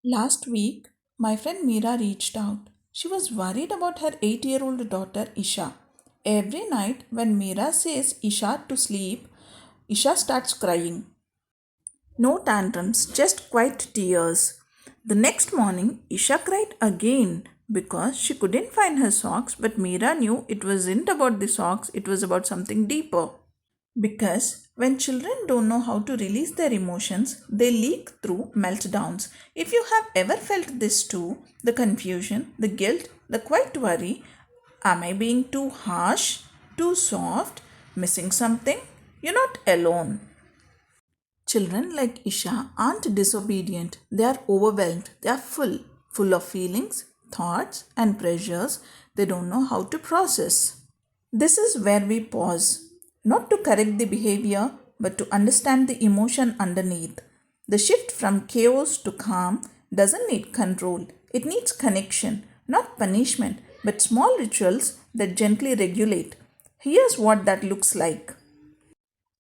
Last week, my friend Meera reached out. She was worried about her 8-year-old daughter Isha. Every night, when Meera says Isha to sleep, Isha starts crying. No tantrums, just quiet tears. The next morning, Isha cried again because she couldn't find her socks, but Meera knew it wasn't about the socks, it was about something deeper. Because when children don't know how to release their emotions, they leak through meltdowns. If you have ever felt this too, the confusion, the guilt, the quiet worry, am I being too harsh, too soft, missing something? You're not alone. Children like Isha aren't disobedient, they are overwhelmed, they are full of feelings, thoughts, and pressures they don't know how to process. This is where we pause, not to correct the behavior, but to understand the emotion underneath. The shift from chaos to calm doesn't need control, it needs connection, not punishment, but small rituals that gently regulate. Here's what that looks like.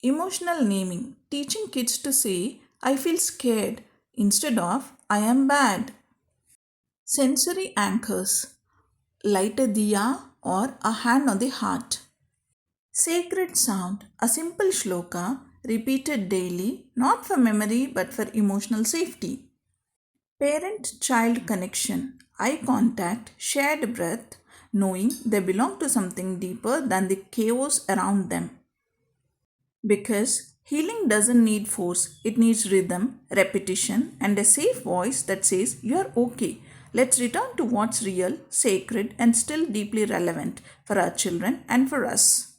Emotional naming, teaching kids to say, I feel scared instead of I am bad. Sensory anchors, light a diya or a hand on the heart. Sacred sound, a simple shloka repeated daily, not for memory but for emotional safety. Parent child connection, eye contact, shared breath, knowing they belong to something deeper than the chaos around them. Because healing doesn't need force, it needs rhythm, repetition, and a safe voice that says, you're okay. Let's return to what's real, sacred, and still deeply relevant for our children and for us.